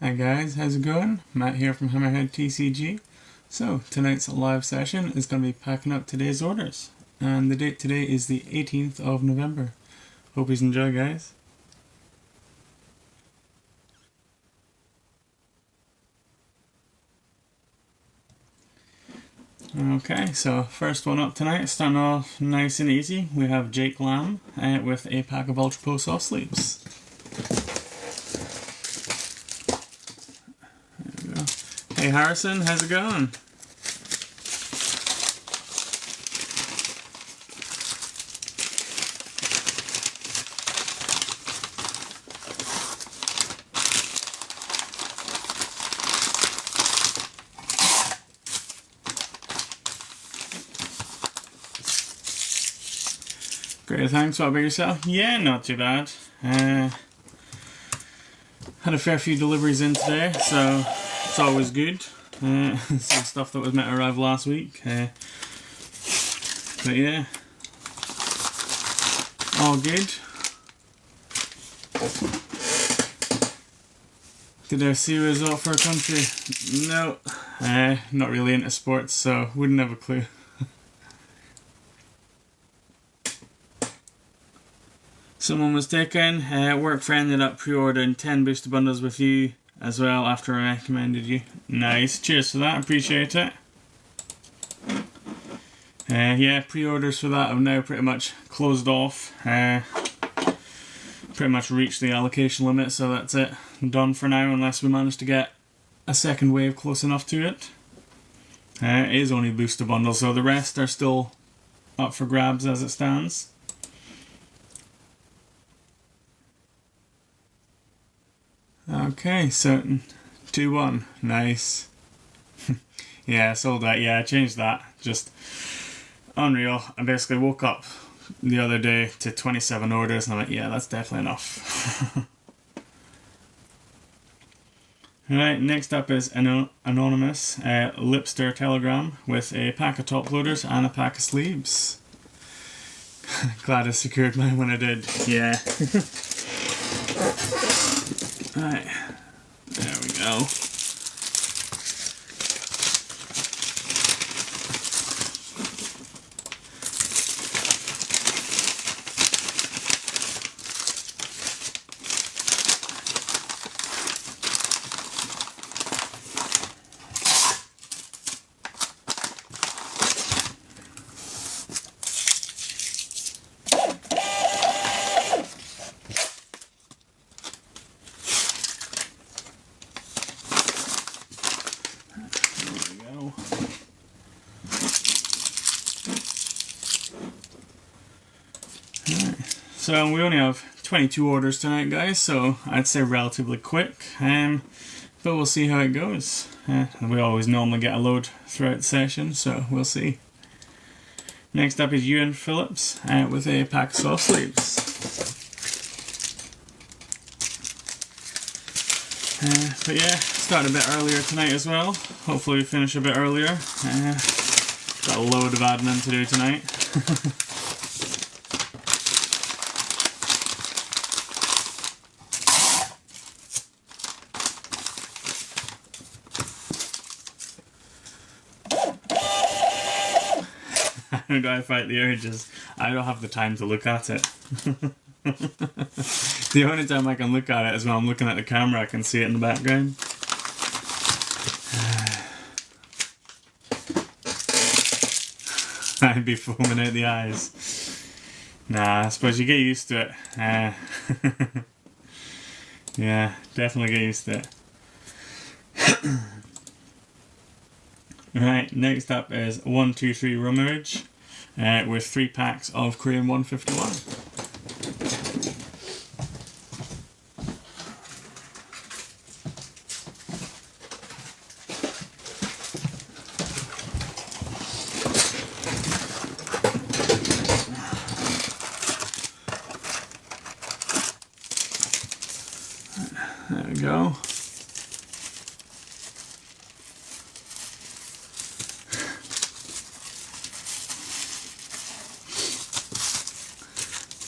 Hi guys, how's it going? Matt here from Hammerhead TCG. So, tonight's live session is going to be packing up today's orders. And the date today is the 18th of November. Hope you enjoy, guys. Okay, so first one up tonight, starting off nice and easy, we have Jake Lamb with a pack of Ultra Pro soft sleeves. There we go. Hey Harrison, how's it going? Great, thanks. What about yourself? Yeah, not too bad. Had a fair few deliveries in today, so it's always good. Some stuff that was meant to arrive last week. But yeah, all good. Did I see a result for a country? No, not really into sports, so wouldn't have a clue. Someone was taken. Work friend ended up pre-ordering 10 booster bundles with you as well after I recommended you. Nice. Cheers for that. Appreciate it. Yeah, pre-orders for that have now pretty much closed off. Pretty much reached the allocation limit, so that's it. Done for now unless we manage to get a second wave close enough to it. It is only booster bundles, so the rest are still up for grabs as it stands. Okay, so 2-1, nice. Yeah, sold that. Yeah, I changed that. Just unreal. I basically woke up the other day to 27 orders and I'm like, yeah, that's definitely enough. Alright, next up is an anonymous Lipster telegram with a pack of top loaders and a pack of sleeves. Glad I secured mine when I did. Yeah. Right, there we go. So we only have 22 orders tonight, guys, so I'd say relatively quick, but we'll see how it goes. We always normally get a load throughout the session, so we'll see. Next up is Ewan Phillips with a pack of soft sleeves. But yeah, started a bit earlier tonight as well. Hopefully we finish a bit earlier. Got a load of admin to do tonight. How do I fight the urges? I don't have the time to look at it. The only time I can look at it is when I'm looking at the camera. I can see it in the background. I'd be foaming out the eyes. Nah, I suppose you get used to it. Yeah, definitely get used to it. Right, next up is 123 Rummerage with 3 packs of Korean 151. There we go.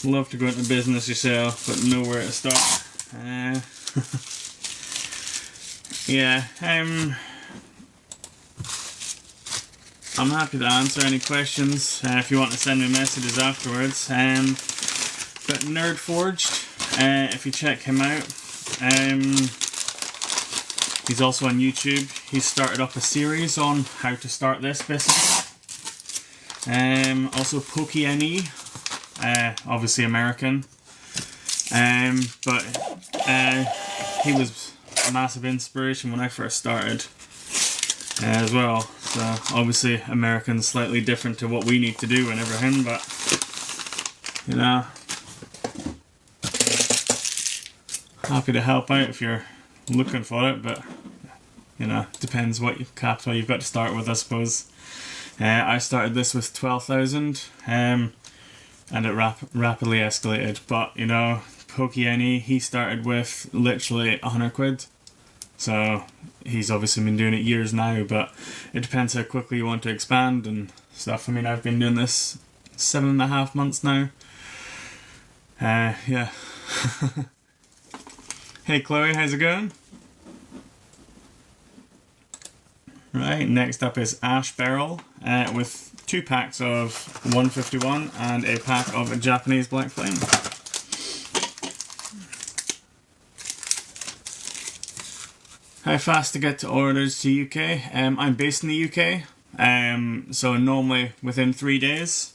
Love to go into business yourself, but know where to start. yeah, I'm happy to answer any questions if you want to send me messages afterwards. But Nerd Forged, if you check him out, he's also on YouTube. He's started up a series on how to start this business. Also PokeNE, obviously American, but he was a massive inspiration when I first started as well. So obviously American's slightly different to what we need to do and everything, but you know, happy to help out if you're looking for it, but you know, depends what capital you've got to start with, I suppose. I started this with 12,000, and it rapidly escalated. But you know, PokeNE, he started with literally 100 quid. So he's obviously been doing it years now, but it depends how quickly you want to expand and stuff. I mean, I've been doing this 7.5 months now. Yeah. Hey Chloe, how's it going? Right, next up is Ash Barrel with 2 packs of 151 and a pack of Japanese Black Flame. How fast to get to orders to UK? I'm based in the UK, so normally within 3 days.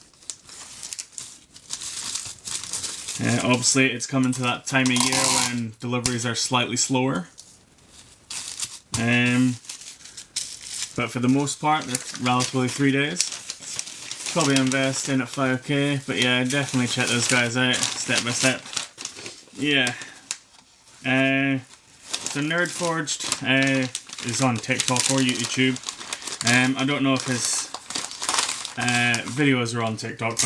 Obviously it's coming to that time of year when deliveries are slightly slower. But for the most part, they're relatively 3 days. Probably invest in at 5k, but yeah, definitely check those guys out step by step. Yeah. So Nerd Forged is on TikTok or YouTube. I don't know if his videos are on TikTok,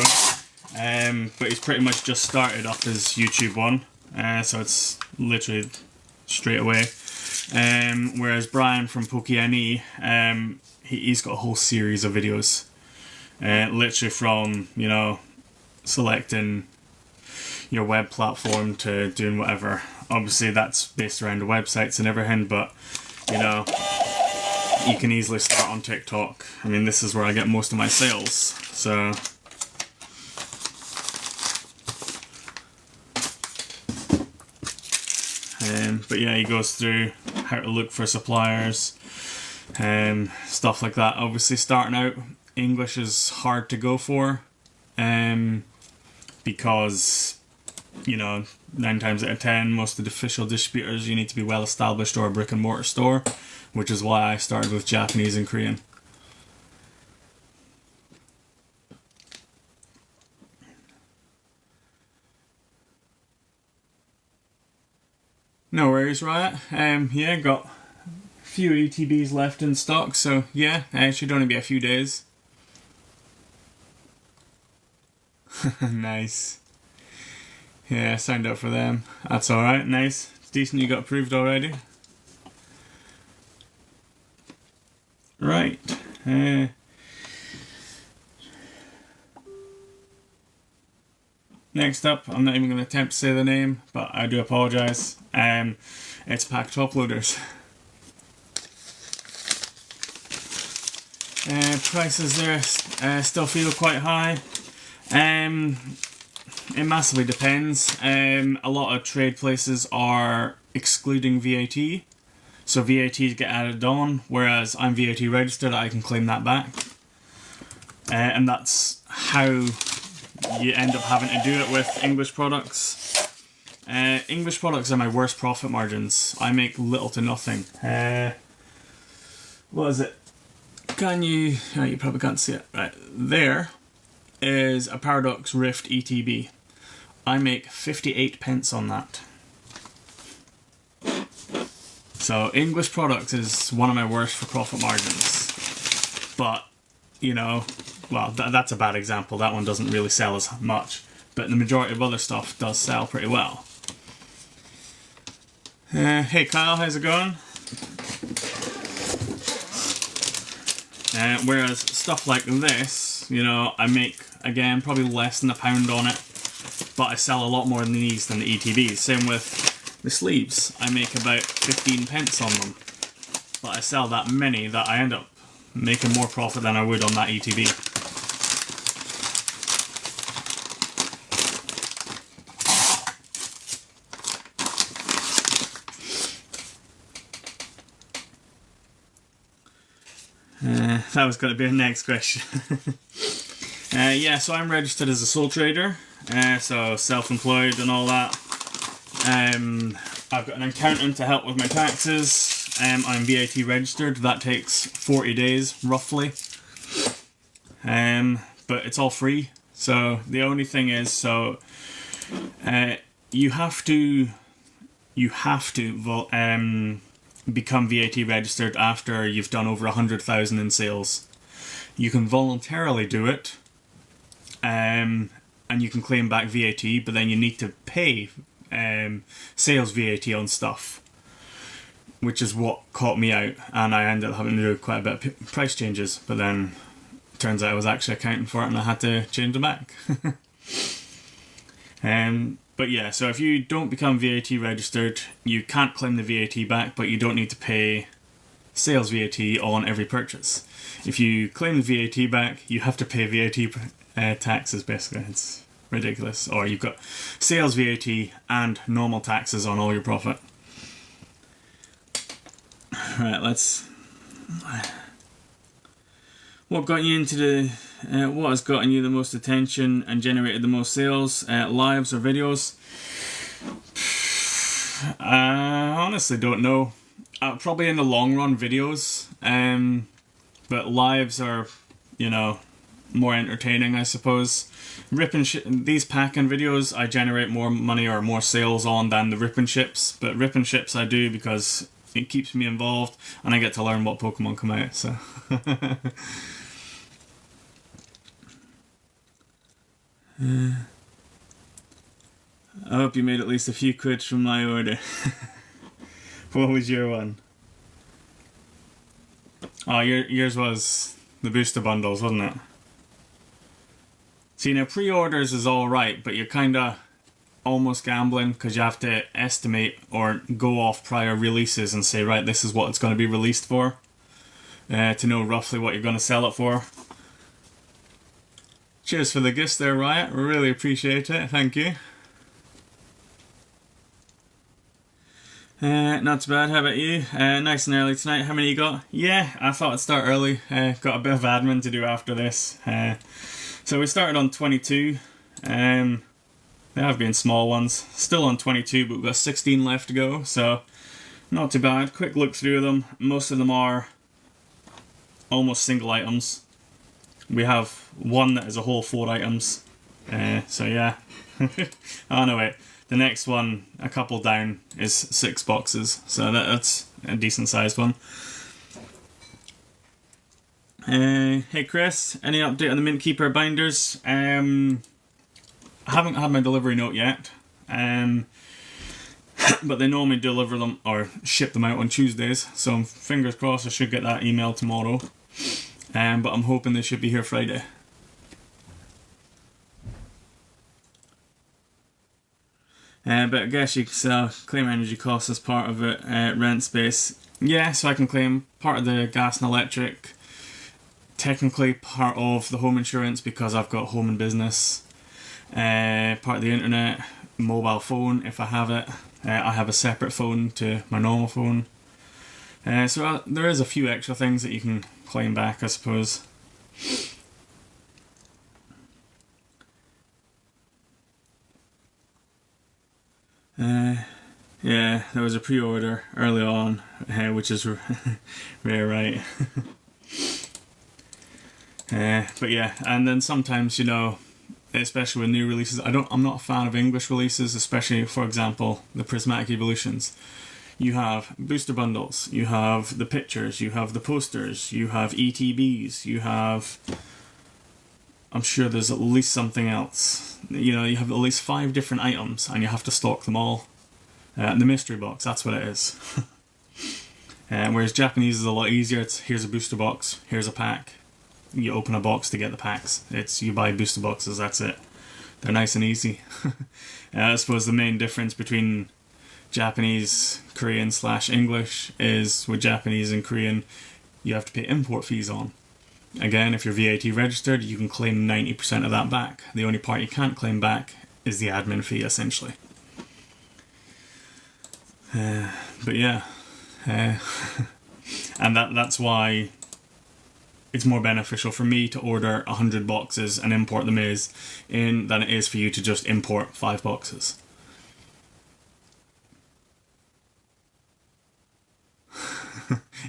but he's pretty much just started up his YouTube one, so it's literally straight away. Whereas Brian from PokeNE, he's got a whole series of videos, literally from, you know, selecting your web platform to doing whatever. Obviously that's based around the websites and everything, but you know, you can easily start on TikTok. I mean, this is where I get most of my sales, so but yeah, he goes through how to look for suppliers and stuff like that. Obviously starting out, English is hard to go for, because you know, 9 times out of 10, most of the official distributors, you need to be well established or a brick and mortar store, which is why I started with Japanese and Korean. No worries, Riot. Yeah, got a few ETBs left in stock, so yeah, it should only be a few days. Nice. Yeah, signed up for them. That's alright, nice. It's decent you got approved already. Right. Next up, I'm not even going to attempt to say the name, but I do apologise. It's Pack Top Loaders. Prices there still feel quite high. It massively depends. A lot of trade places are excluding VAT, so VATs get added on, whereas I'm VAT registered, I can claim that back. And that's how you end up having to do it with English products. English products are my worst profit margins. I make little to nothing. What is it? Can you... Oh, you probably can't see it. Right, there is a Paradox Rift ETB. I make 58 pence on that. So English products is one of my worst for profit margins. But, you know, well, that's a bad example. That one doesn't really sell as much. But the majority of other stuff does sell pretty well. Hey Kyle, how's it going? Whereas stuff like this, you know, I make, again, probably less than £1 on it, but I sell a lot more than these than the ETBs. Same with the sleeves. I make about 15 pence on them. but I sell that many that I end up making more profit than I would on that ETB. That was going to be the next question. Yeah, so I'm registered as a sole trader, so self-employed and all that. I've got an accountant to help with my taxes. I'm VAT registered. That takes 40 days, roughly. But it's all free. So the only thing is, so you have to become VAT registered after you've done over 100,000 in sales. You can voluntarily do it, and you can claim back VAT, but then you need to pay sales VAT on stuff, which is what caught me out, and I ended up having to do quite a bit of price changes, but then it turns out I was actually accounting for it and I had to change them back. But yeah, so if you don't become VAT registered, you can't claim the VAT back, but you don't need to pay sales VAT on every purchase. If you claim the VAT back, you have to pay VAT taxes, basically. It's ridiculous. Or you've got sales VAT and normal taxes on all your profit. Right, let's... What got you into the... what has gotten you the most attention and generated the most sales? Lives or videos? I honestly don't know. Probably in the long run, videos. But lives are, you know, more entertaining, I suppose. These packing videos I generate more money or more sales on than the rip and ships. But rip and ships I do because it keeps me involved and I get to learn what Pokemon come out, so... I hope you made at least a few quid from my order. What was your one? Oh, yours was the booster bundles, wasn't it? See, now pre-orders is alright, but you're kinda almost gambling because you have to estimate or go off prior releases and say, right, this is what it's going to be released for, to know roughly what you're going to sell it for. Cheers for the gifts there, Riot. Really appreciate it. Thank you. Not too bad. How about you? Nice and early tonight. How many you got? Yeah, I thought I'd start early. Got a bit of admin to do after this. So we started on 22. They have been small ones. Still on 22, but we've got 16 left to go. So not too bad. Quick look through them. Most of them are almost single items. We have one that is a whole 4 items. So yeah. Oh no, wait. The next one, a couple down, is 6 boxes. So that's a decent sized one. Hey Chris, any update on the Mint Keeper binders? I haven't had my delivery note yet. But they normally deliver them or ship them out on Tuesdays. So fingers crossed I should get that email tomorrow. But I'm hoping they should be here Friday. But I guess you can claim energy costs as part of it, rent space. Yeah, so I can claim part of the gas and electric, technically part of the home insurance because I've got home and business, part of the internet, mobile phone if I have it. I have a separate phone to my normal phone. So there is a few extra things that you can claim back, I suppose. Yeah, there was a pre-order early on, which is rare, right? But yeah, and then sometimes, you know, especially with new releases, I'm not a fan of English releases, especially, for example, the Prismatic Evolutions. You have booster bundles, you have the pictures, you have the posters, you have ETBs, you have... I'm sure there's at least something else. You know, you have at least 5 different items and you have to stock them all. The mystery box, that's what it is. Whereas Japanese is a lot easier. It's here's a booster box, here's a pack. You open a box to get the packs. You buy booster boxes, that's it. They're nice and easy. I suppose the main difference between Japanese, Korean / English is with Japanese and Korean you have to pay import fees on. Again, if you're VAT registered, you can claim 90% of that back. The only part you can't claim back is the admin fee, essentially. But yeah, and that's why it's more beneficial for me to order 100 boxes and import them in than it is for you to just import 5 boxes.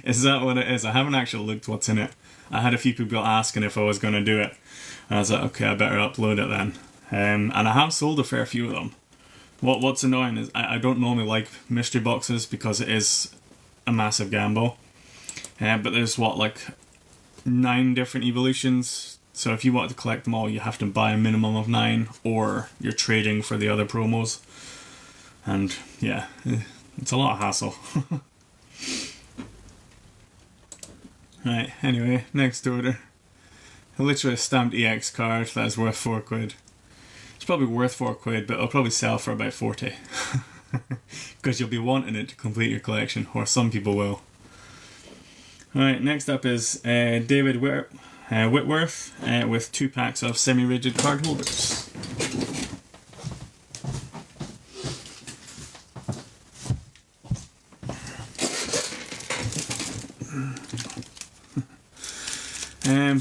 Is that what it is? I haven't actually looked what's in it. I had a few people asking if I was going to do it. And I was like, okay, I better upload it then. And I have sold a fair few of them. What's annoying is I don't normally like mystery boxes because it is a massive gamble. But there's like 9 different evolutions. So if you want to collect them all, you have to buy a minimum of 9, or you're trading for the other promos. And yeah, it's a lot of hassle. Right, anyway, next order. Literally a stamped EX card that's worth £4. It's probably worth £4, but it'll probably sell for about 40. Because you'll be wanting it to complete your collection, or some people will. Alright, next up is David Whitworth with 2 packs of semi-rigid card holders.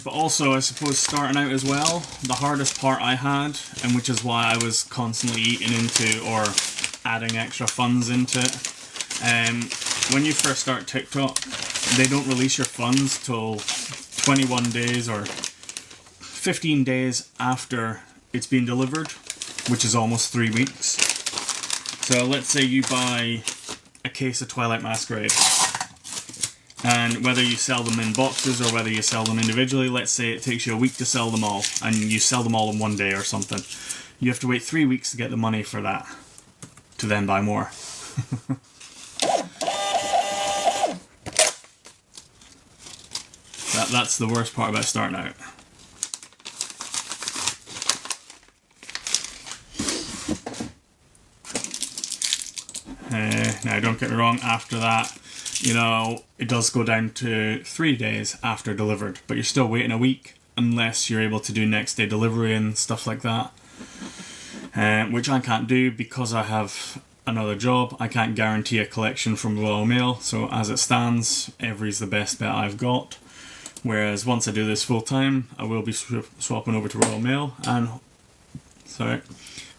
But also, I suppose, starting out as well, the hardest part I had, and which is why I was constantly eating into or adding extra funds into it, when you first start TikTok, they don't release your funds till 21 days or 15 days after it's been delivered, which is almost 3 weeks. So let's say you buy a case of Twilight Masquerade, and whether you sell them in boxes or whether you sell them individually, let's say it takes you a week to sell them all, and you sell them all in 1 day or something. You have to wait 3 weeks to get the money for that, to then buy more. That's the worst part about starting out. Now, don't get me wrong, after that, you know, it does go down to 3 days after delivered, but you're still waiting a week unless you're able to do next day delivery and stuff like that, which I can't do because I have another job. I can't guarantee a collection from Royal Mail, so as it stands, Every's the best bet I've got. Whereas once I do this full time, I will be swapping over to Royal Mail and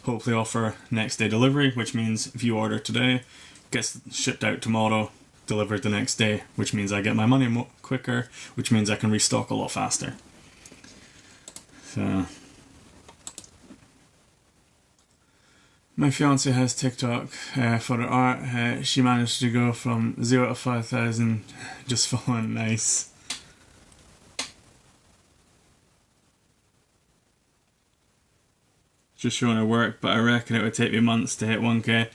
hopefully offer next day delivery, which means if you order today, gets shipped out tomorrow, delivered the next day, which means I get my money quicker, which means I can restock a lot faster. So my fiance has TikTok for her art. She managed to go from 0 to 5,000 just following. Nice. Just showing her work, but I reckon it would take me months to hit 1k.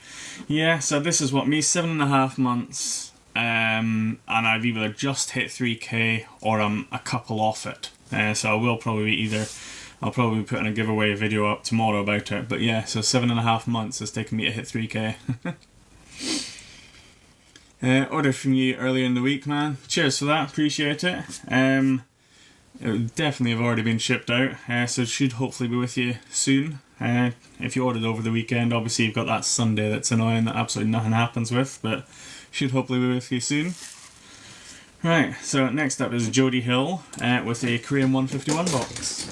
Yeah, so this is what, me 7.5 months, and I've either just hit 3k or I'm a couple off it. So I will probably I'll probably be putting a giveaway video up tomorrow about it. But yeah, so 7.5 months has taken me to hit 3k. Order from you earlier in the week, man. Cheers for that, appreciate it. It would definitely have already been shipped out, so it should hopefully be with you soon. If you ordered over the weekend, obviously you've got that Sunday that's annoying that absolutely nothing happens with, but should hopefully be with you soon. Right, so next up is Jody Hill with a Korean 151 box.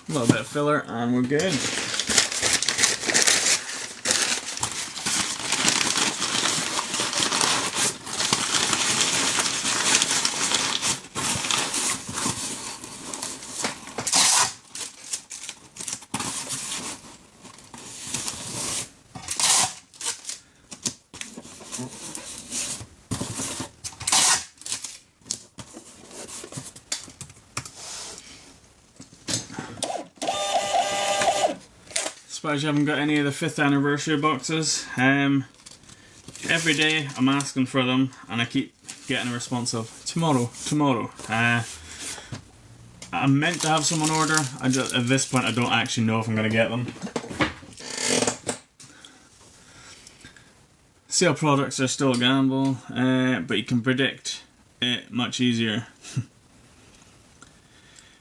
A little bit of filler and we're good. surprised you haven't got any of the 5th anniversary boxes. Every day I'm asking for them and I keep getting a response of tomorrow. I'm meant to have some on order. At this point I don't actually know if I'm going to get them. Sale products are still a gamble, but you can predict it much easier.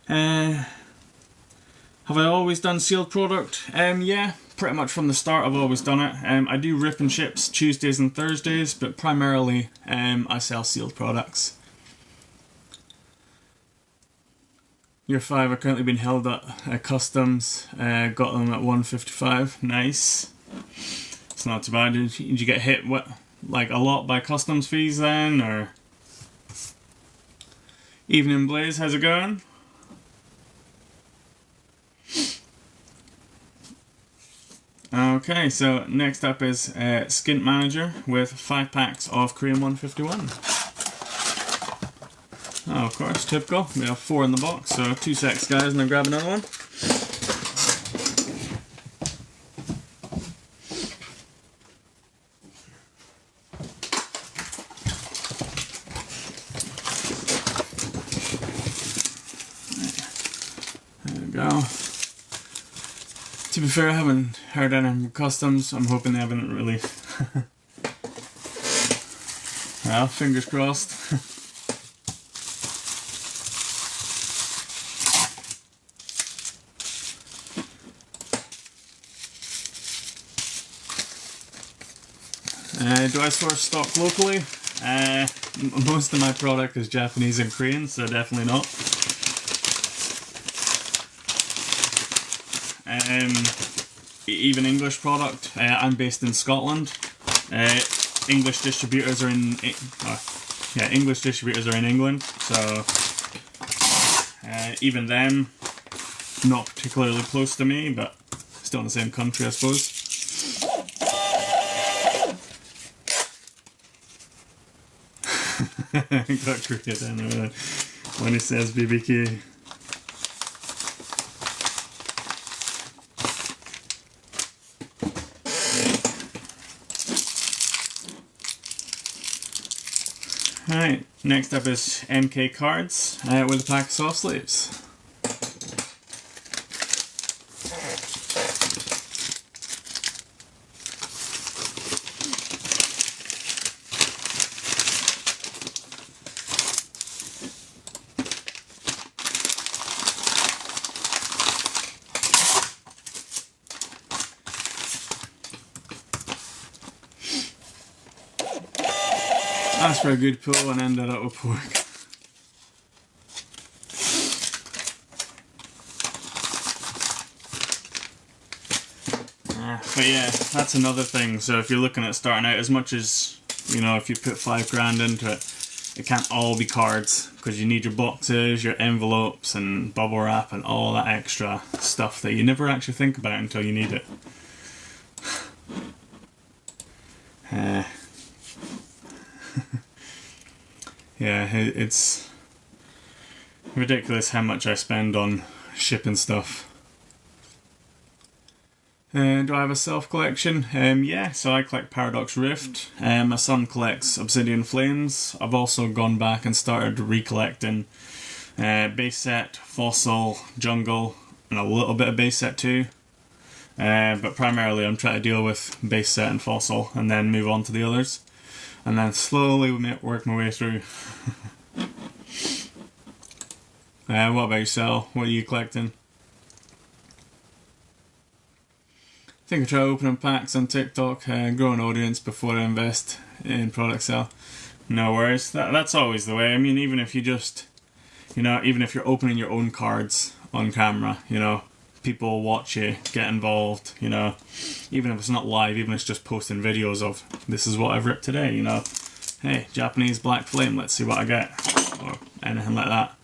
Have I always done sealed product? Yeah, pretty much from the start I've always done it. I do rip and ships Tuesdays and Thursdays, but primarily I sell sealed products. Year 5 are currently being held at customs. Got them at 155. Nice. It's not too bad. Did you get hit like a lot by customs fees then, or? Evening Blaze, how's it going? Okay, so next up is Skint Manager with 5 packs of Korean 151. Oh, of course, typical. We have 4 in the box, so 2 secs, guys, and I'll grab another one. There we go. To be fair, I haven't heard any from customs. I'm hoping they haven't really. Well, fingers crossed. Do I source stock locally? Most of my product is Japanese and Korean, so definitely not. Even English product. I'm based in Scotland. English distributors are in English distributors are in England, so even them not particularly close to me, but still in the same country, I suppose. Got cricket anyway when he says BBQ. Alright, next up is MK cards with a pack of soft sleeves. Asked for a good pull and ended up with pork. But yeah, that's another thing. So if you're looking at starting out, as much as, you know, if you put $5 into it, it can't all be cards, because you need your boxes, your envelopes and bubble wrap and all that extra stuff that you never actually think about until you need it. Yeah, it's ridiculous how much I spend on shipping stuff. Do I have a self-collection? Yeah, so I collect Paradox Rift. My son collects Obsidian Flames. I've also gone back and started recollecting base set, fossil, jungle, and a little bit of base set too. But primarily I'm trying to deal with base set and fossil and then move on to the others. And then slowly work my way through. What about yourself? What are you collecting? I think I try opening packs on TikTok, grow an audience before I invest in product sale. No worries. That's always the way. I mean, even if you just, you know, even if you're opening your own cards on camera, you know, people will watch you, get involved, you know, even if it's not live, even if it's just posting videos of this is what I've ripped today, you know, hey, Japanese Black Flame, let's see what I get, or anything like that.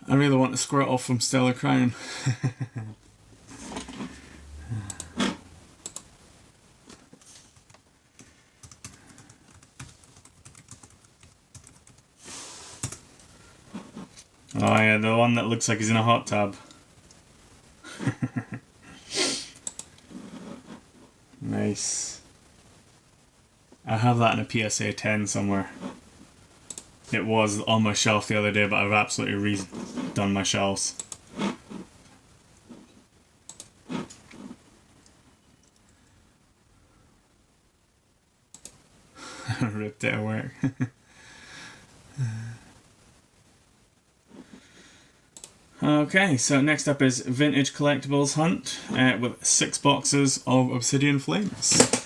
I really want to squirt off from Stellar Crown. Oh yeah, the one that looks like he's in a hot tub. Nice. I have that in a PSA 10 somewhere. It was on my shelf the other day, but I've absolutely redone my shelves. Ripped it at work. Okay, so next up is Vintage Collectibles Hunt with 6 boxes of Obsidian Flames.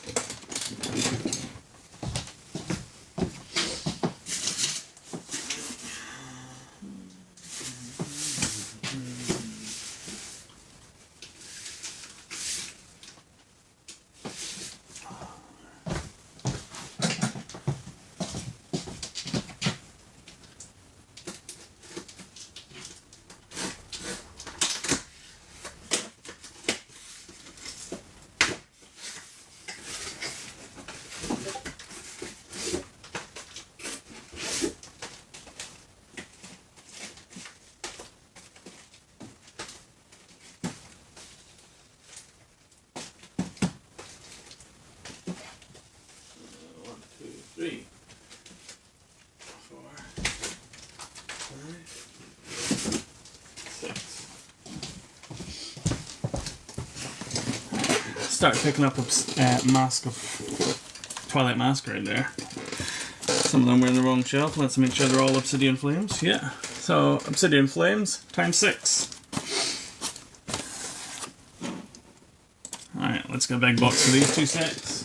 Start picking up a mask of Twilight Masquerade there. Some of them were in the wrong shelf. Let's make sure they're all Obsidian Flames. Yeah, so Obsidian Flames times 6. Alright, let's get a big box for these 2 sets.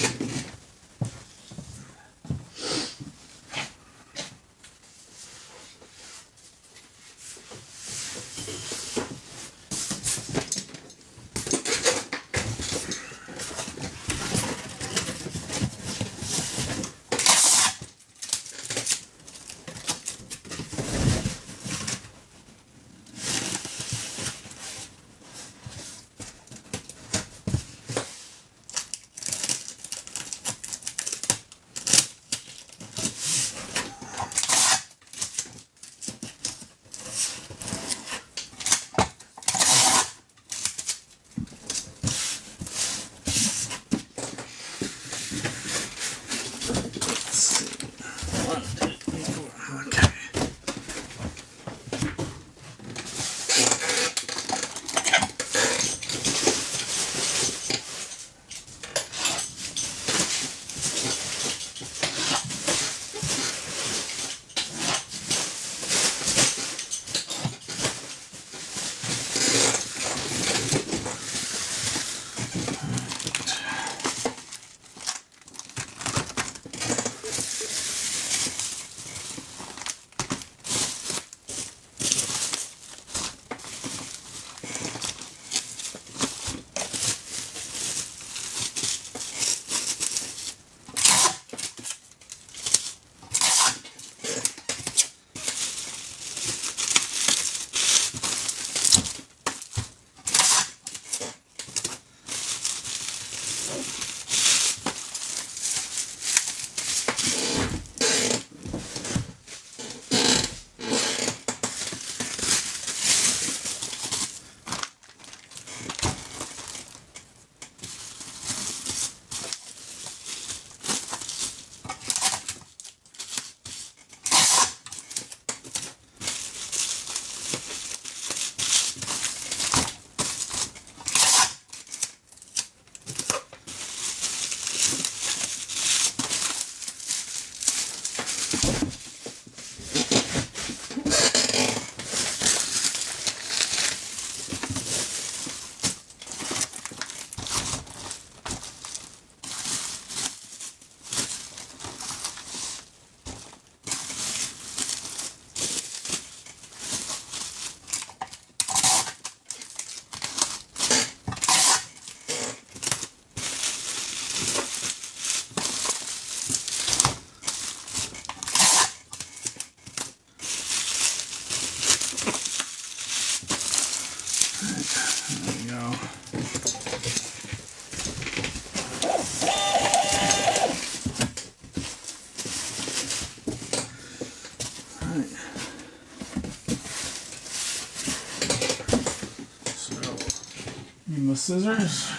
Need my scissors.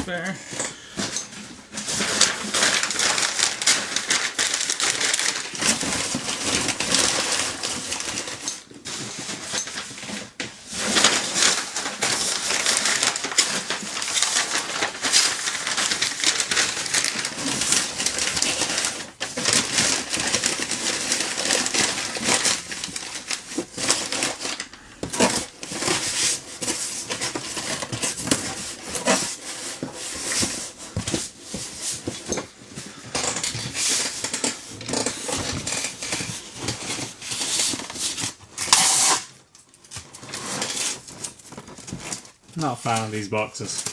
spare. Not a fan of these boxes.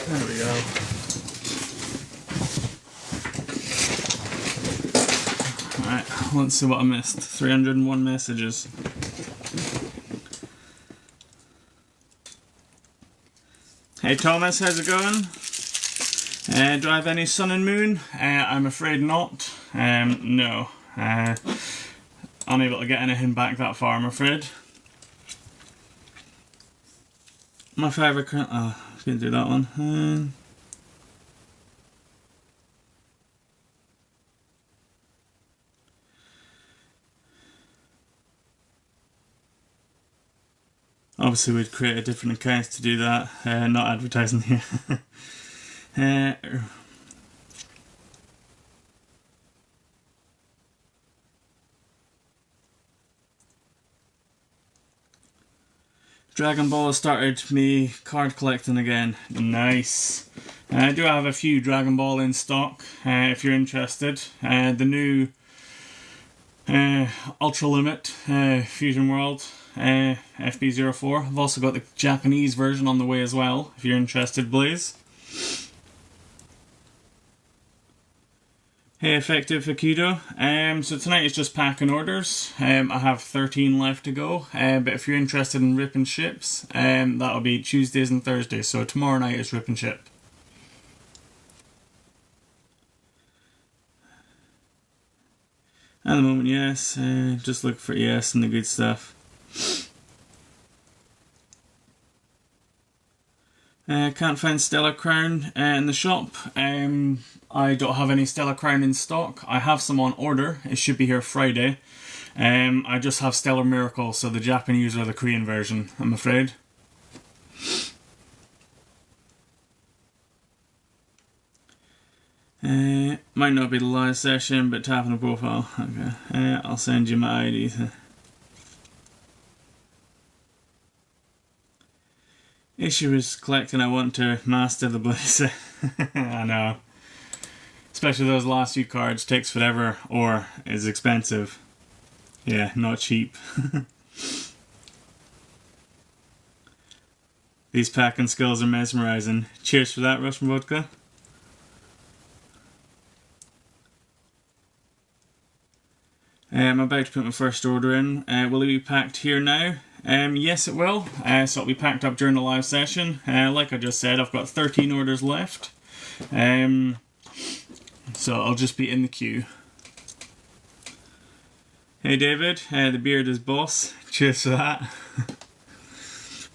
There we go. Alright, let's see what I missed. 301 messages. Hey Thomas, how's it going? Do I have any sun and moon? I'm afraid not. No. Unable to get anything back that far, I'm afraid. My favourite... Oh, I was going to do that one. Obviously we'd create a different account to do that, not advertising here. Dragon Ball has started me card collecting again. Nice. I do have a few Dragon Ball in stock, if you're interested. The new Ultra Limit Fusion World FB04. I've also got the Japanese version on the way as well, if you're interested, Blaze. Hey, Effective Akido. So tonight is just packing orders. I have 13 left to go, but if you're interested in rip and ships, that'll be Tuesdays and Thursdays, so tomorrow night is rip and ship. At the moment, yes. Just look for yes and the good stuff. Can't find Stellar Crown in the shop. I don't have any Stellar Crown in stock. I have some on order. It should be here Friday. I just have Stellar Miracle, so the Japanese or the Korean version, I'm afraid. Might not be the live session, but tap on the profile. Okay. I'll send you my ID. Issue is collecting. I want to master the Blaze. I know. Especially those last few cards, takes forever or is expensive. Yeah, not cheap. These packing skills are mesmerizing. Cheers for that, Russian vodka. I'm about to put my first order in. Will it be packed here now? Yes, it will. So it'll be packed up during the live session. Like I just said, I've got 13 orders left. so I'll just be in the queue. Hey David, the beard is boss. Cheers for that.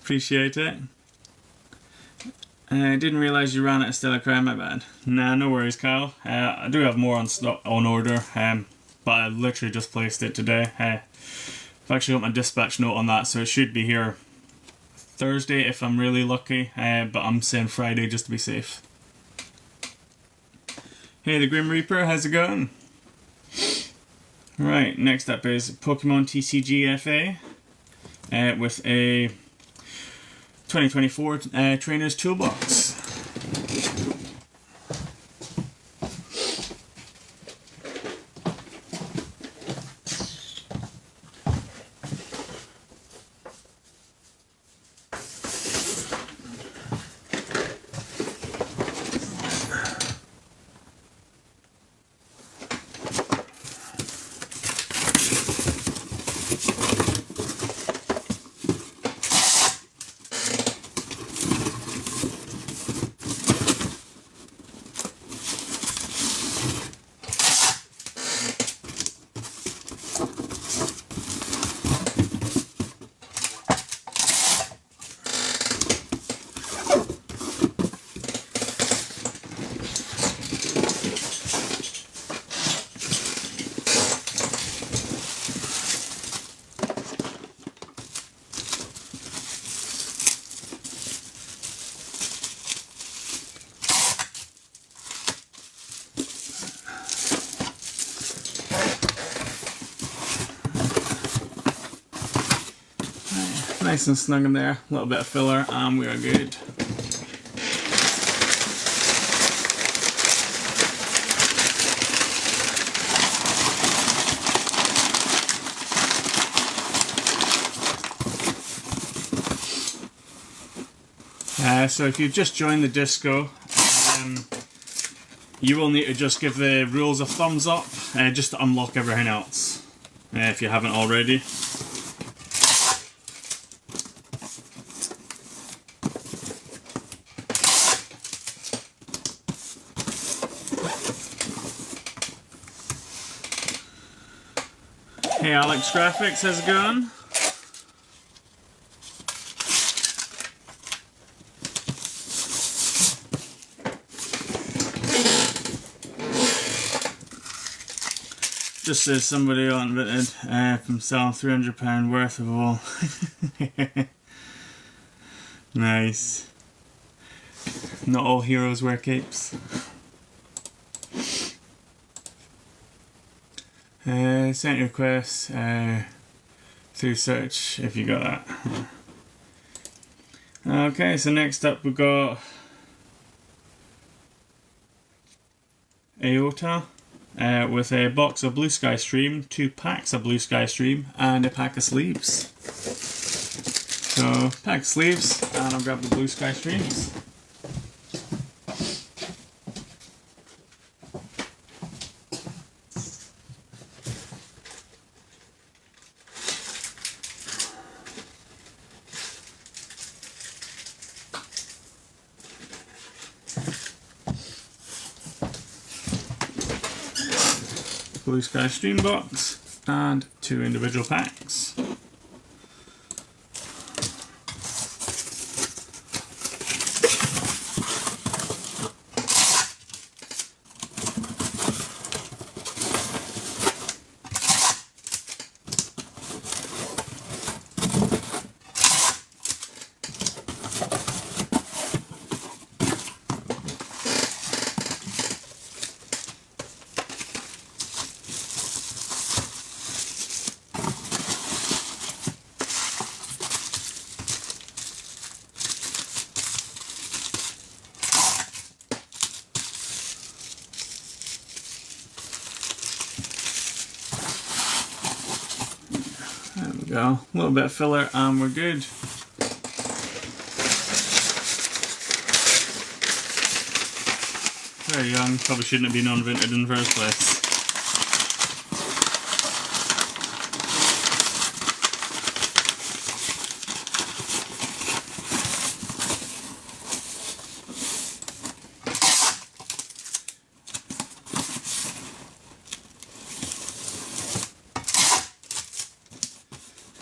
Appreciate it. I didn't realise you ran out of Stella Crown, my bad. Nah, no worries, Kyle. I do have more on order, but I literally just placed it today. I've actually got my dispatch note on that, so it should be here Thursday if I'm really lucky, but I'm saying Friday just to be safe. Hey, the Grim Reaper, how's it going? Right, next up is Pokemon TCG FA with a 2024 Trainer's Toolbox. Nice and snug in there, a little bit of filler, and we are good. So if you've just joined the disco, you will need to just give the rules a thumbs up, just to unlock everything else, if you haven't already. Hey Alex Graphics, how's it going? Just says somebody on Vinted from selling £300 worth of wool. Nice. Not all heroes wear capes. Sent your request through search if you got that. Okay, so next up we've got Aota with a box of Blue Sky Stream, 2 packs of Blue Sky Stream, and a pack of sleeves. So, pack of sleeves, and I'll grab the Blue Sky Streams. Blue Sky Stream box and 2 individual packs. There we go, a little bit of filler and we're good. Very young, probably shouldn't have been on Vinted in the first place.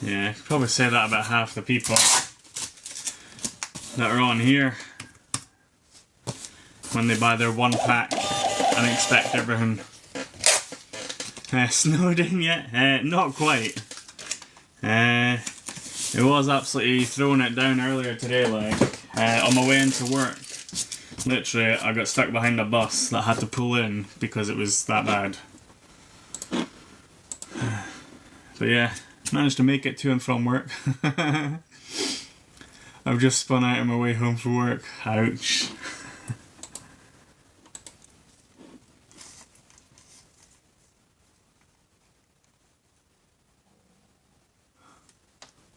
Yeah, I could probably say that about half the people that are on here when they buy their 1 pack and expect everything snowed in yet. Not quite. It was absolutely throwing it down earlier today, like on my way into work. Literally, I got stuck behind a bus that had to pull in because it was that bad. But yeah, managed to make it to and from work. I've just spun out on my way home from work. Ouch.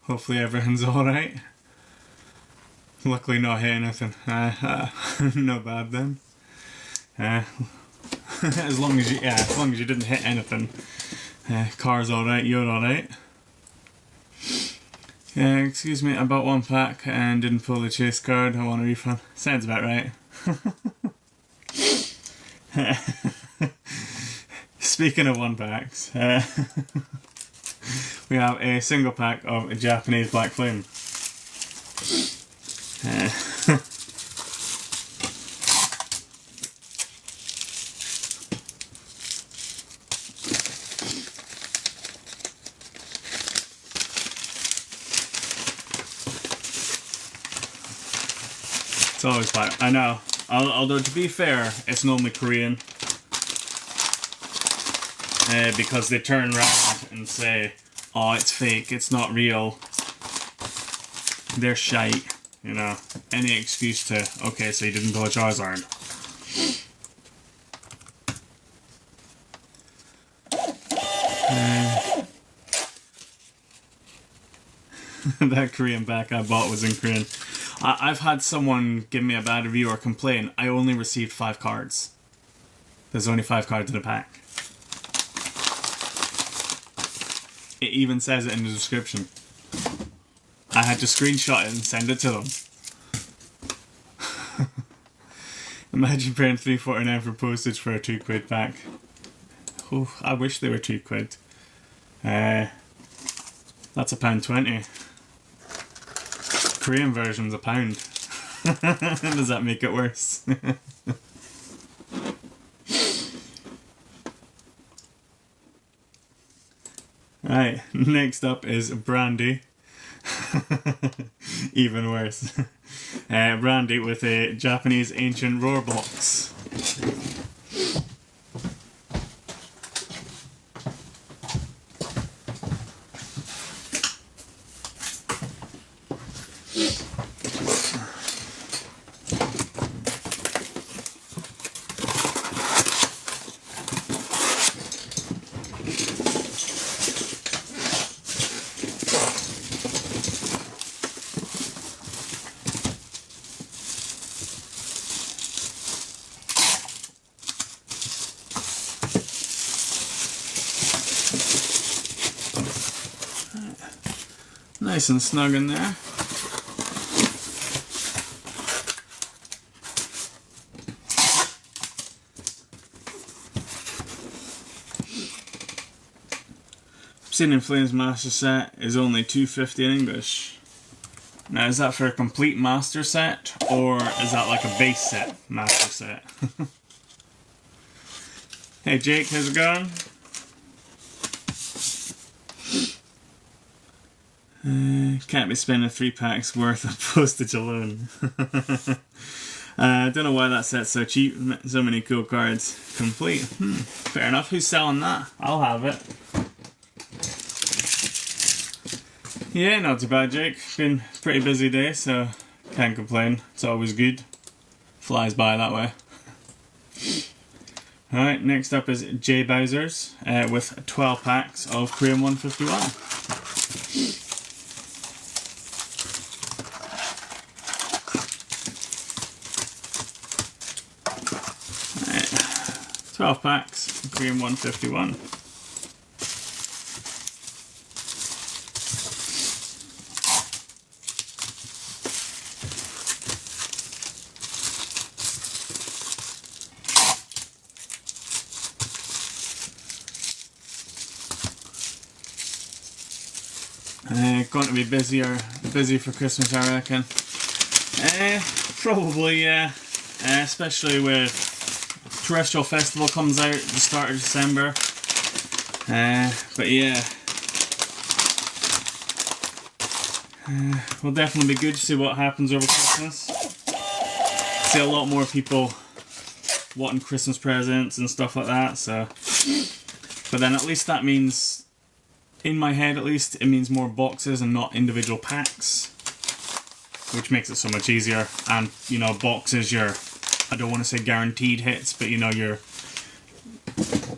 Hopefully everything's alright. Luckily not hit anything. No bad then. as long as you didn't hit anything. Car's alright, you're alright. Excuse me, I bought 1 pack and didn't pull the chase card. I want a refund. Sounds about right. Speaking of 1 packs, we have a single pack of Japanese Black Flame. It's always black. I know. Although to be fair, it's normally Korean. Because they turn around and say, "Oh, it's fake. It's not real." They're shite. You know, any excuse to, okay, so you didn't pull a Charizard. That Korean pack I bought was in Korean. I've had someone give me a bad review or complain. I only received 5 cards. There's only 5 cards in a pack. It even says it in the description. I had to screenshot it and send it to them. Imagine paying $3.49 for postage for a £2 pack. Oh, I wish they were £2. That's £1.20. Korean version's £1. Does that make it worse? Right, next up is Brandy. Even worse. Brandy with a Japanese ancient roar box. Nice and snug in there. Obsidian Flames Master Set is only $2.50 in English. Now, is that for a complete master set, or is that like a base set master set? Hey Jake, how's it going? Can't be spending 3 packs worth of postage alone. I don't know why that set's so cheap. So many cool cards. Complete. Fair enough. Who's selling that? I'll have it. Yeah, not too bad, Jake. Been a pretty busy day, so can't complain. It's always good. Flies by that way. Alright, next up is J Bowser's with 12 packs of Korean 151. Right, 12 packs, Korean 151. going to be busy for Christmas, I reckon. Probably, yeah. Especially with Terrestrial Festival comes out at the start of December. But yeah. Will definitely be good to see what happens over Christmas. See a lot more people wanting Christmas presents and stuff like that, so. But then at least that means, in my head at least, it means more boxes and not individual packs, which makes it so much easier. And, you know, boxes, you're, I don't want to say guaranteed hits, but you know, you're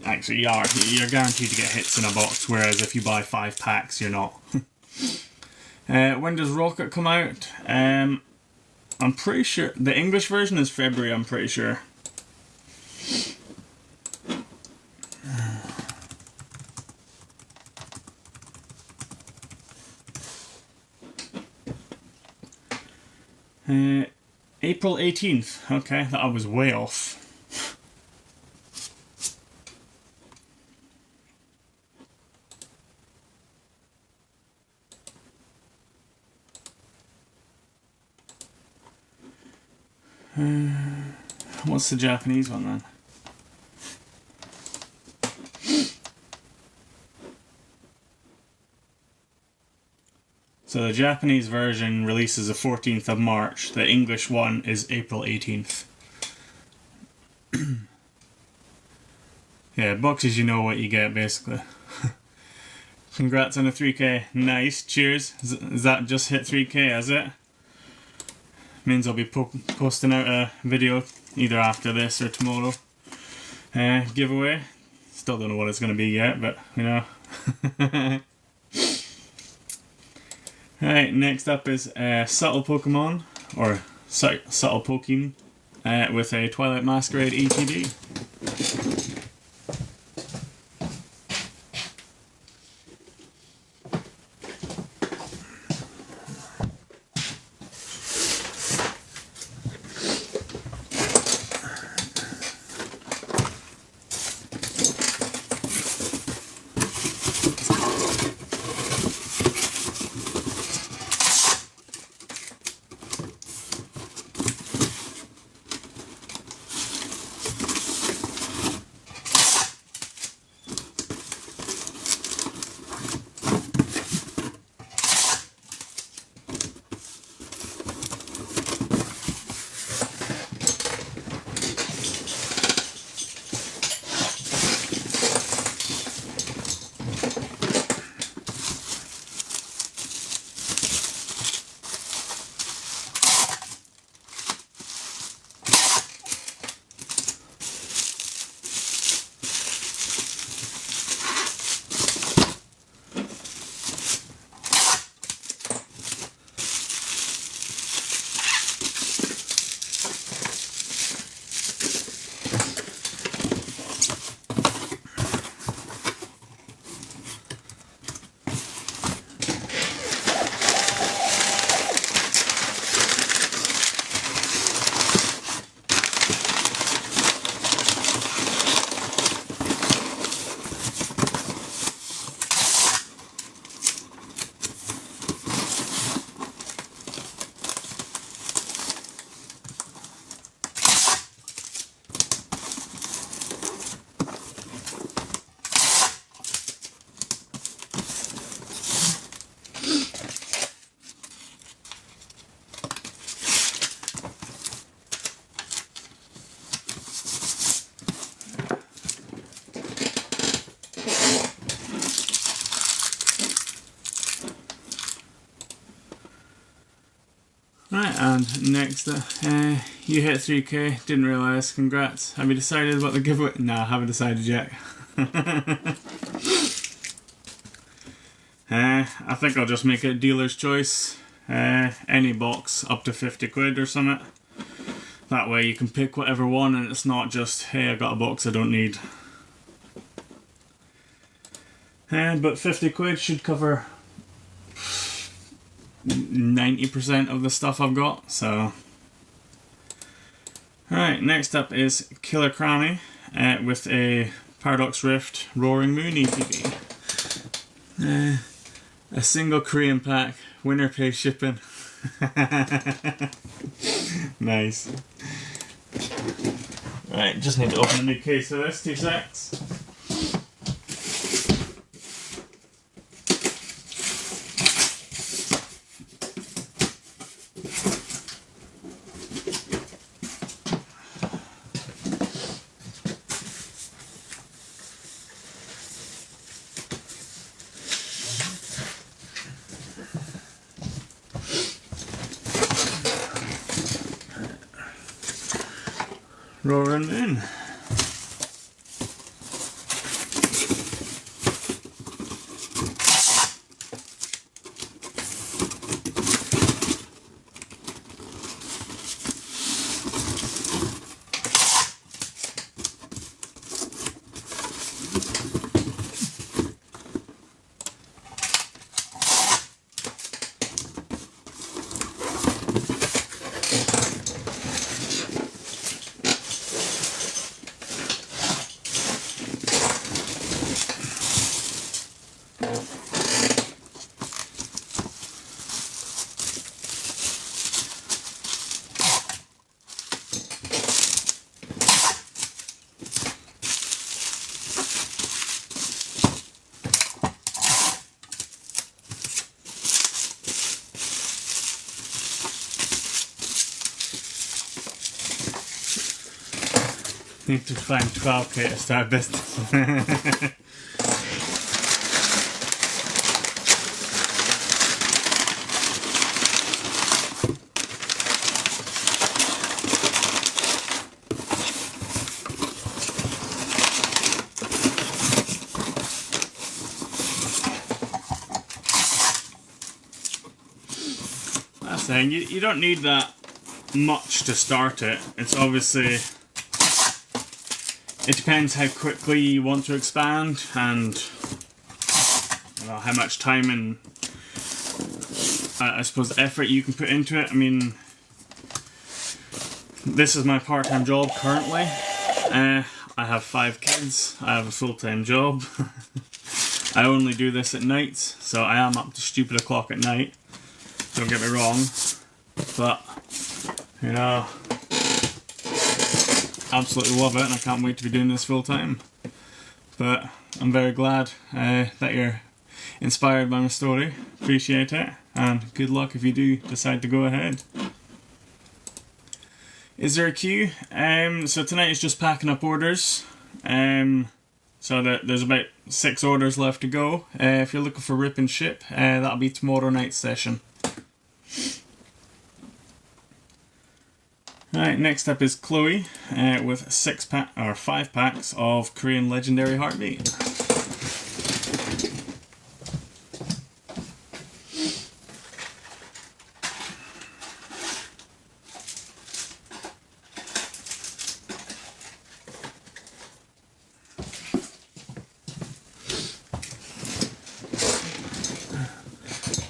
guaranteed to get hits in a box, whereas if you buy 5 packs, you're not. When does Rocket come out? I'm pretty sure the English version is February, I'm pretty sure. April 18th. Okay, that I was way off. What's the Japanese one then? So the Japanese version releases the 14th of March. The English one is April 18th. Yeah, boxes, you know what you get basically. Congrats on the 3k. Nice, cheers. Is that just hit 3k, has it? Means I'll be posting out a video either after this or tomorrow. Giveaway. Still don't know what it's going to be yet, but you know. Right, next up is Subtle Pokemon, or Subtle Pokemon, with a Twilight Masquerade ETB. Right, and next, you hit 3k, didn't realise, congrats. Have you decided what the giveaway? No, I haven't decided yet. I think I'll just make it dealer's choice. Any box up to 50 quid or something. That way you can pick whatever one and it's not just, hey, I got a box I don't need. But 50 quid should cover 90% of the stuff I've got, so. Alright, next up is Killer Cranny with a Paradox Rift Roaring Moon ETB. A single Korean pack, winner pays shipping. Nice. Right, just need to open a new case of this, 2 secs. Rolling in. Need to find 12k to start business. That's the thing, you don't need that much to start it. It's obviously, it depends how quickly you want to expand and how much time and I suppose effort you can put into it. I mean, this is my part-time job currently. I have 5 kids, I have a full-time job. I only do this at nights, so I am up to stupid o'clock at night. Don't get me wrong, but you know, absolutely love it and I can't wait to be doing this full time. But I'm very glad that you're inspired by my story. Appreciate it, and good luck if you do decide to go ahead. Is there a queue? So tonight is just packing up orders. So that there's about 6 orders left to go. If you're looking for rip and ship, that'll be tomorrow night's session. Right, next up is Chloe with 5 packs of Korean Legendary Heartbeat.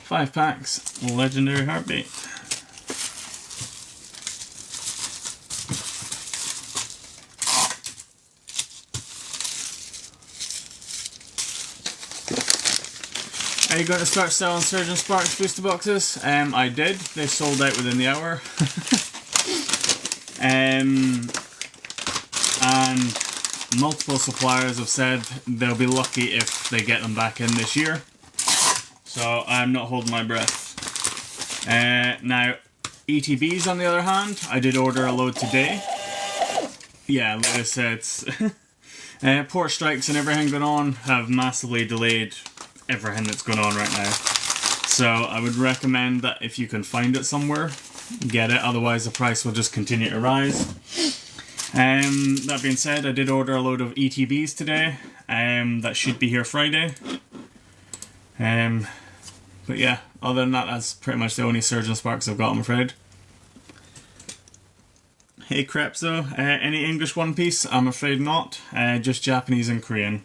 Five packs, Legendary Heartbeat. Are you going to start selling Surgeon Sparks booster boxes? I did. They sold out within the hour. And multiple suppliers have said they'll be lucky if they get them back in this year. So I'm not holding my breath. Now, ETBs on the other hand, I did order a load today. Yeah, like I said, port strikes and everything going on have massively delayed everything that's going on right now. So I would recommend that if you can find it somewhere, get it, otherwise the price will just continue to rise. That being said, I did order a load of ETBs today. That should be here Friday. But yeah, other than that, that's pretty much the only Surgeon Sparks I've got, I'm afraid. Hey Creps though, any English One Piece? I'm afraid not, just Japanese and Korean.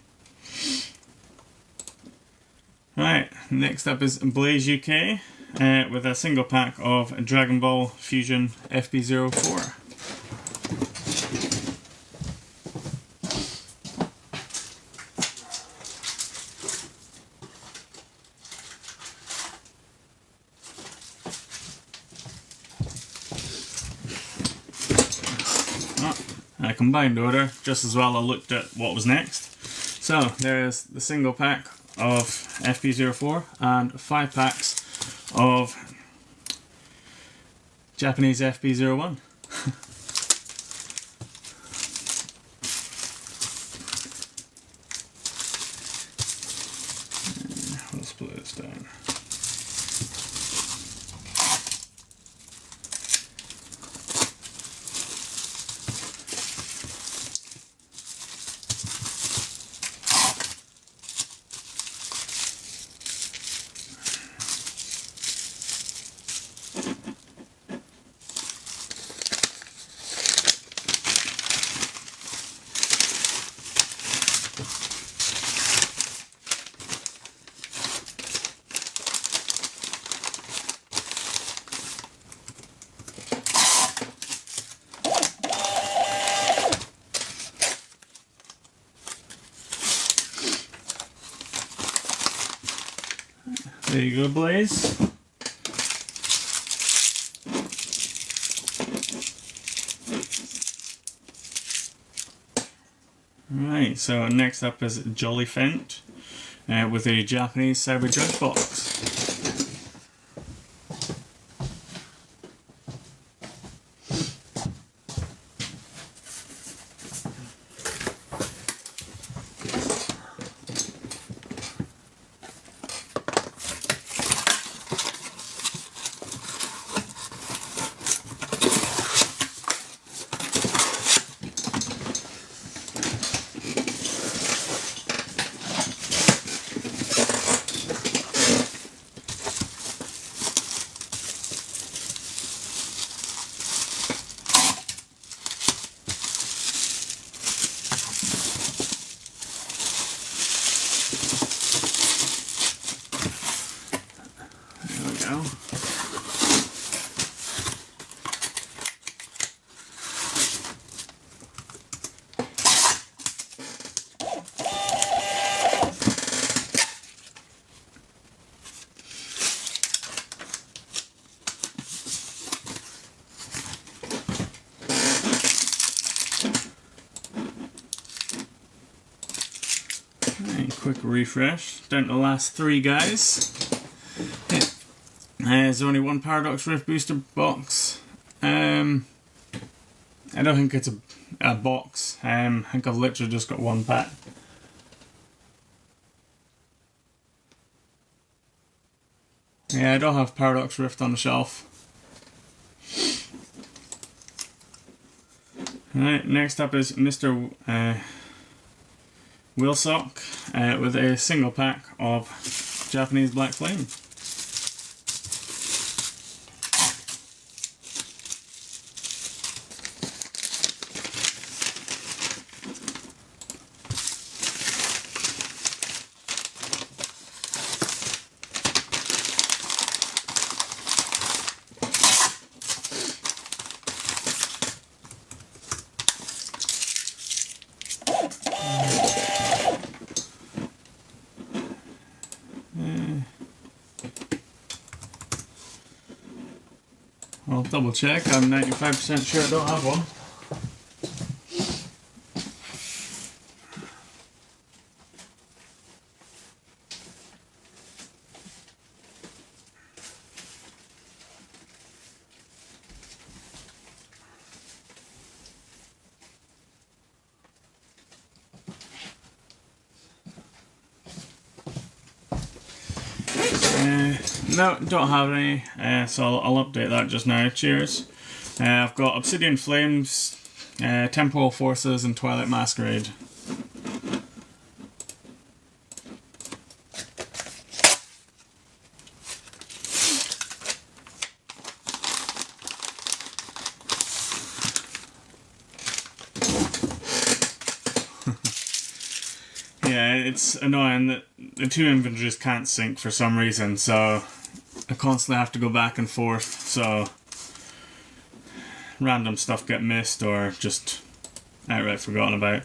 Right, next up is Blaze UK with a single pack of Dragon Ball Fusion FB04. combined order, just as well I looked at what was next. So there's the single pack of FP04 and 5 packs of Japanese FP01. We'll split this down. There you go, Blaze. Right, so next up is Jolly Fent with a Japanese Cyber Judge box. Quick refresh, down to the last 3 guys. There's only one Paradox Rift booster box. I don't think it's a box. I think I've literally just got 1 pack. Yeah, I don't have Paradox Rift on the shelf. Alright, next up is Mr. Wheelsock with a single pack of Japanese Black Flame. I'll double check, I'm 95% sure I don't have one. No, don't have any, so I'll update that just now. Cheers. I've got Obsidian Flames, Temporal Forces, and Twilight Masquerade. Yeah, it's annoying that the 2 inventories can't sync for some reason, so I constantly have to go back and forth, so random stuff get missed or just outright forgotten about.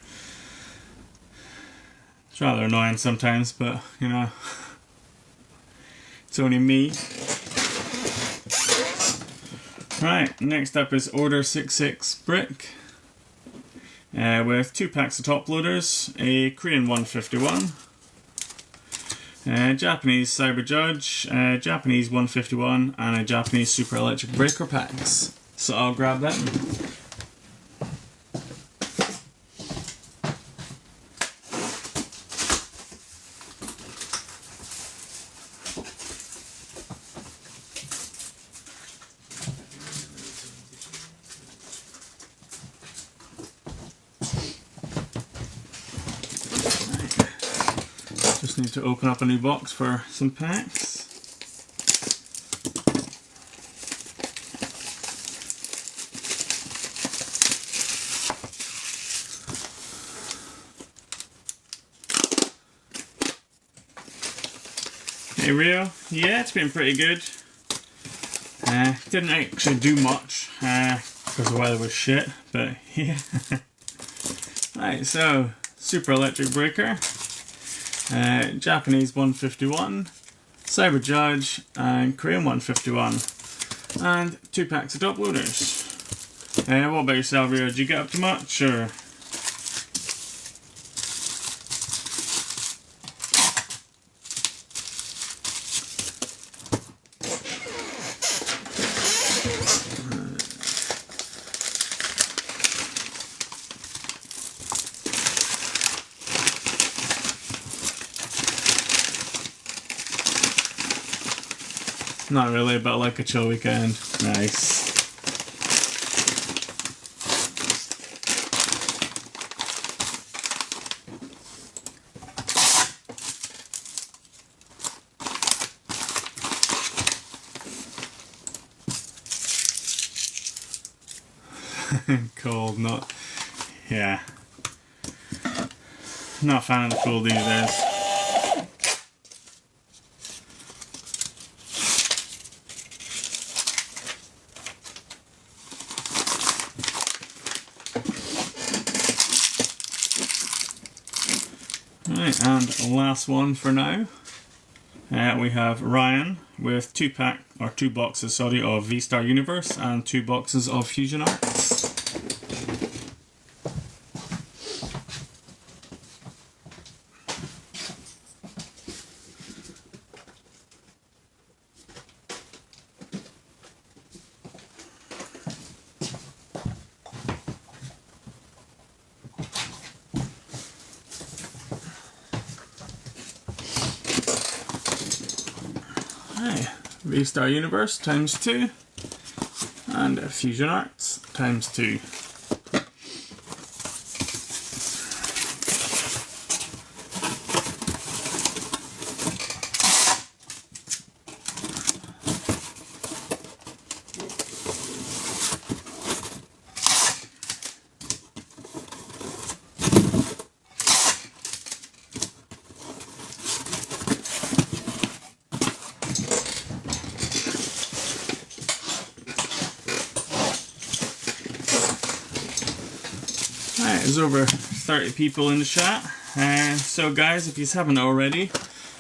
It's rather annoying sometimes, but you know, it's only me. Right, next up is Order 66 Brick. with 2 packs of top loaders, a Korean 151, Japanese Cyber Judge, Japanese 151, and a Japanese Super Electric Breaker packs. So I'll grab that. Just need to open up a new box for some packs. Hey Rio, yeah, it's been pretty good. Didn't actually do much because the weather was shit, but yeah. Right, so Super Electric Breaker, Japanese 151, Cyber Judge, and Korean 151, and 2 packs of top loaders. What about yourself, Rio? Did you get up to much, or? Not really, but like a chill weekend. Nice. Cold, not. Yeah. Not a fan of the cold these days. Right, and last one for now. We have Ryan with 2 boxes of V-Star Universe and 2 boxes of Fusion Arts. V-Star Universe times 2 and Fusion Arts times 2. There's over 30 people in the chat, so guys, if you haven't already,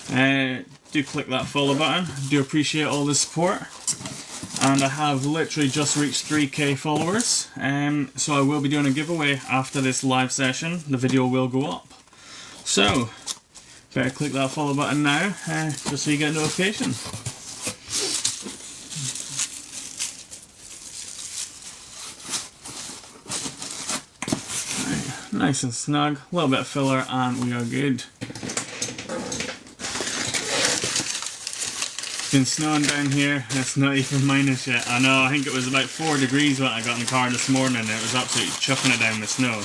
do click that follow button. Do appreciate all the support, and I have literally just reached 3k followers, so I will be doing a giveaway after this live session. The video will go up, so better click that follow button now, just so you get a notification. Nice and snug, a little bit of filler, and we are good. It's been snowing down here, it's not even minus yet. I know, I think it was about 4 degrees when I got in the car this morning, and it was absolutely chucking it down with snow.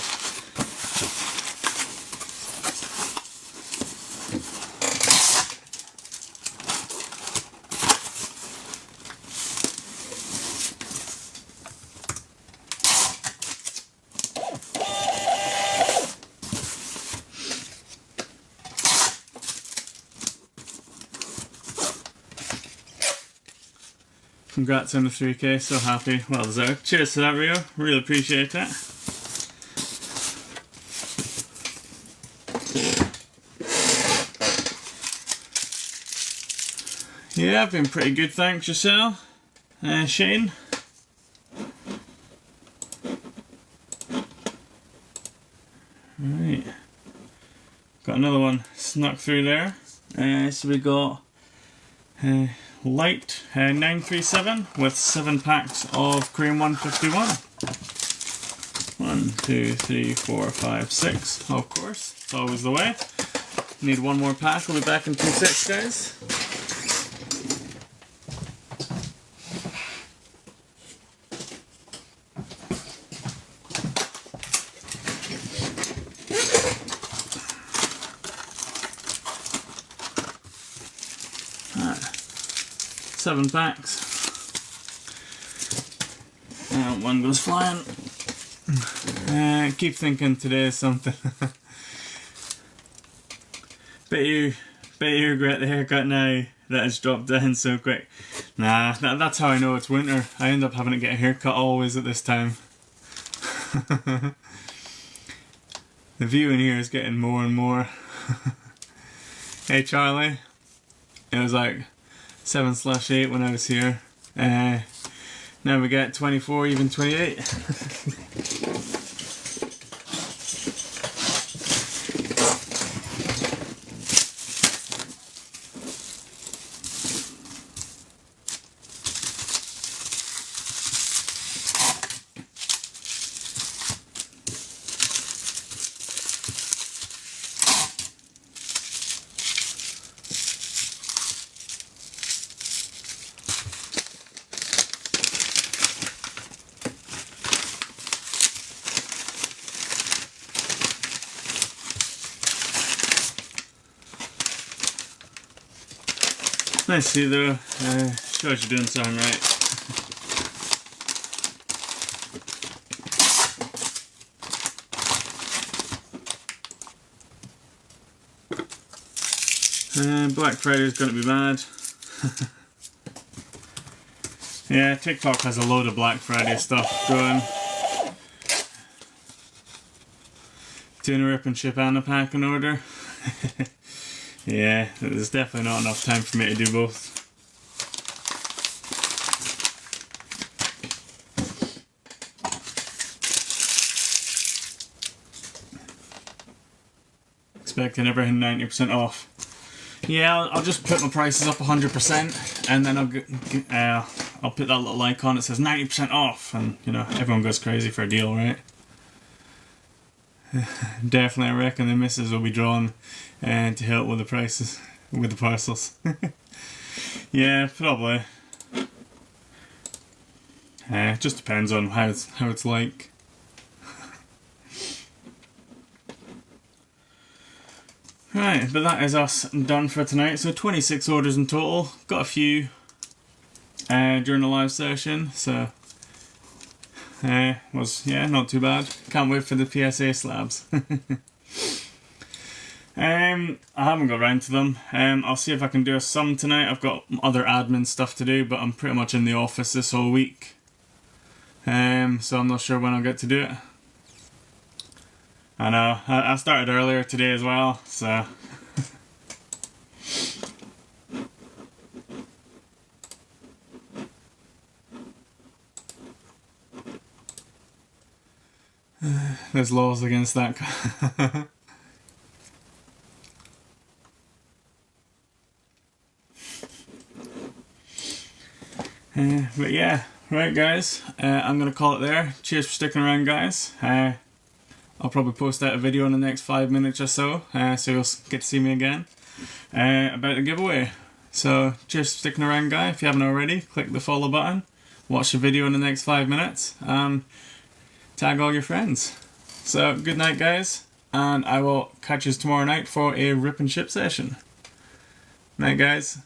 Congrats on the 3k, so happy. Well deserved. Cheers to that, Rio. Really appreciate it. Yeah, I've been pretty good, thanks. Yourself? Shane? Right. Got another one snuck through there. So we got light 937 with 7 packs of cream 151. 1, 2, 3, 4, 5, 6. Of course, it's always the way. Need one more pack. We'll be back in 2 secs, guys. Right. 7 packs. And one goes flying. Keep thinking today is something. Bet you regret the haircut now that it's dropped down so quick. Nah, that's how I know it's winter. I end up having to get a haircut always at this time. The view in here is getting more and more. Hey Charlie, it was like 7/8 when I was here. Now we get 24, even 28. Nice to see though, shows you're doing something right. Black Friday's gonna be bad. Yeah, TikTok has a load of Black Friday stuff going. Doing a rip and ship and a packing order. Yeah, there's definitely not enough time for me to do both. Expecting everything 90% off. Yeah, I'll just put my prices up 100% and then I'll put that little icon that says 90% off, and you know, everyone goes crazy for a deal, right? Definitely, I reckon the missus will be drawn to help with the prices, with the parcels. Yeah, probably. It just depends on how it's like. Right, but that is us done for tonight. So 26 orders in total. Got a few during the live session, so was not too bad. Can't wait for the PSA slabs. I haven't got around to them. I'll see if I can do a sum tonight. I've got other admin stuff to do, but I'm pretty much in the office this whole week. So I'm not sure when I'll get to do it. I know, I started earlier today as well, so... There's laws against that. But yeah, right guys, I'm going to call it there. Cheers for sticking around, guys. I'll probably post out a video in the next 5 minutes or so, so you'll get to see me again about the giveaway. So cheers for sticking around, guys. If you haven't already, click the follow button, watch the video in the next 5 minutes, tag all your friends. So good night, guys, and I will catch you tomorrow night for a rip and ship session. Night, guys.